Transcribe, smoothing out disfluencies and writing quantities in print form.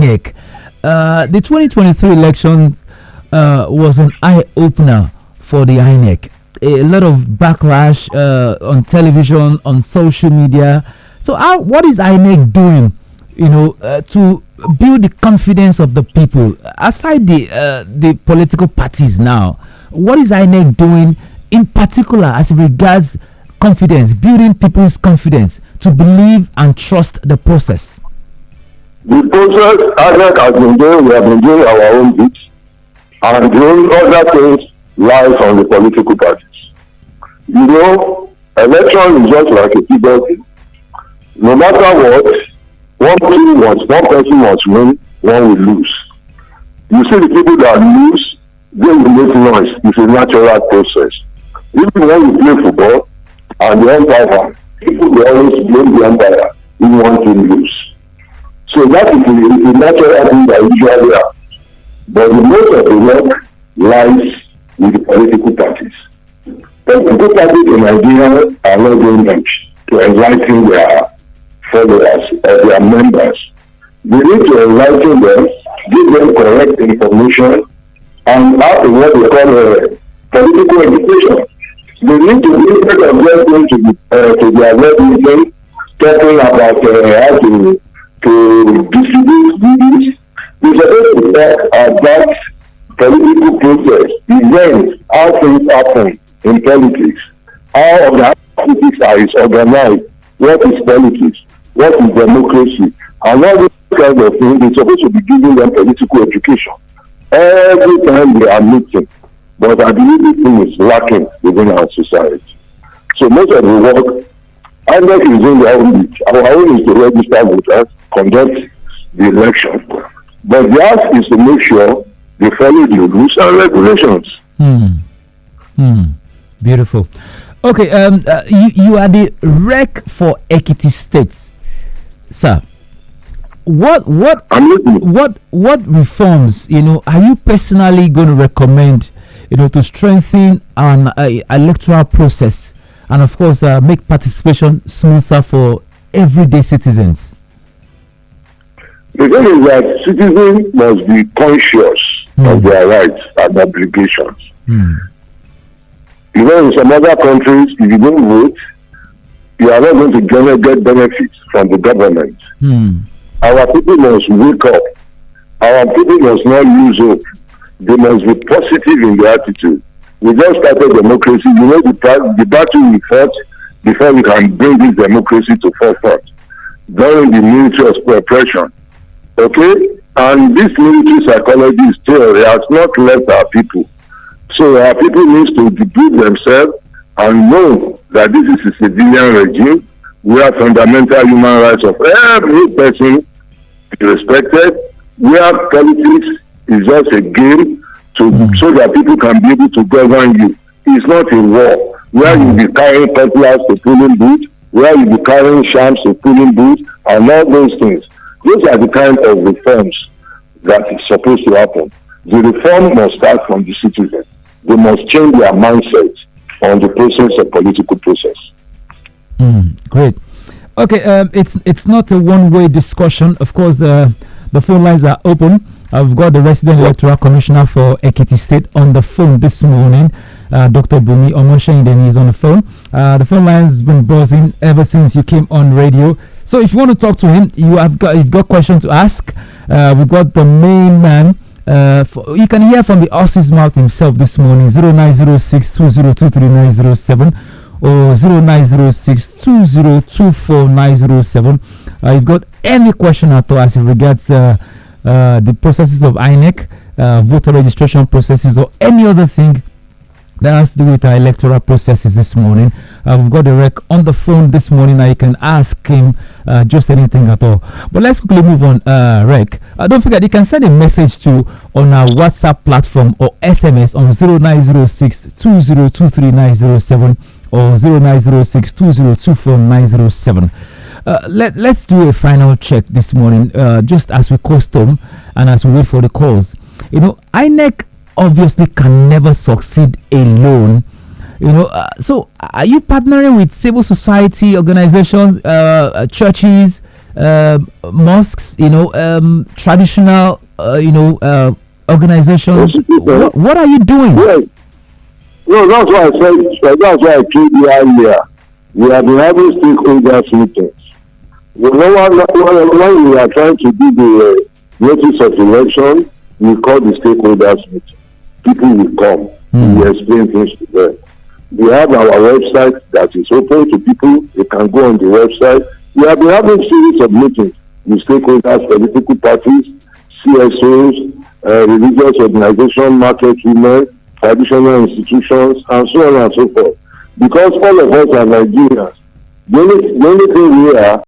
INEC. The 2023 elections was an eye-opener for the INEC. A lot of backlash on television, on social media. So what is INEC doing, to build the confidence of the people? Aside the political parties now, what is INEC doing in particular as regards confidence, building people's confidence to believe and trust the process? The process INEC has been doing, we have been doing our own bits, and doing other things lies on the political parties. Election is just like a puberty. No matter what, one person must win, one will lose. You see the people that lose, they will make noise. It's a natural process. Even when you play football and the umpire, people will always blame the umpire if one team lose. So that is a natural thing that usually happens. But the most of the work lies with the political parties. Political parties in Nigeria are not doing much to enlighten their followers or their members. They need to enlighten them, give them correct information, and have what they call political education. They need to be instead of just going to their web meeting, talking about how to distribute goodies. They're supposed to talk about political process, events, how things happen in politics, how the politics is organized, what is politics, what is democracy, and all these kinds of things. They're supposed to be giving them political education every time they are meeting. But I believe this thing is lacking within our society. So most of the work, INEC is doing their own bit. Our own is to register voters, conduct the election. But the ask is to make sure they follow the rules and regulations. Beautiful. Okay, you are the rec for Ekiti State, sir. What reforms, are you personally going to recommend, to strengthen an electoral process and of course make participation smoother for everyday citizens? The thing is that citizens must be conscious of their rights and obligations. In some other countries, if you don't vote, you are not going to get benefits from the government. Our people must wake up. Our people must not lose hope. They must be positive in their attitude. We just started democracy. The battle we fought before we can bring this democracy to forefront during the military oppression. Okay? And this military psychology still has not left our people. So our people need to debrief themselves and know that this is a civilian regime where fundamental human rights of every person is respected, where politics is just a game so that people can be able to govern you. It's not a war where you be carrying cutlass to polling booth, where you be carrying shams to polling booth, and all those things. Those are the kind of reforms that is supposed to happen. The reform must start from the citizens. They must change their mindset on the process of political process. Great. Okay, it's not a one-way discussion. Of course, the phone lines are open. I've got the resident electoral commissioner for Ekiti State on the phone this morning. Dr. Bunmi Omoseyindemi is on the phone. The phone line has been buzzing ever since you came on radio. So if you want to talk to him, you've got questions to ask. We've got the main man. You can hear from the horse's mouth himself this morning. 0906 2023 or 0906-2024-907. You've got any question at all as it regards the processes of INEC, voter registration processes, or any other thing that has to do with our electoral processes this morning. We've got the rec on the phone this morning. Now you can ask him just anything at all. But let's quickly move on, rec. Don't forget, you can send a message to on our WhatsApp platform or SMS on 0906-2023-907 or 0906-2024-907. Let's do a final check this morning, just as we custom and as we wait for the calls. INEC obviously can never succeed alone. So are you partnering with civil society organizations, churches, mosques, traditional, organizations. What are you doing? Yes. No, that's why I said, that's why I told you earlier. We have been having stakeholders meetings. When we are trying to do the notice of election, we call the stakeholders meeting. People will come. We explain things to them. We have our website that is open to people. They can go on the website. We have been having series of meetings with stakeholders, political parties, CSOs, religious organizations, market women, traditional institutions, and so on and so forth. Because all of us are Nigerians. The only thing we are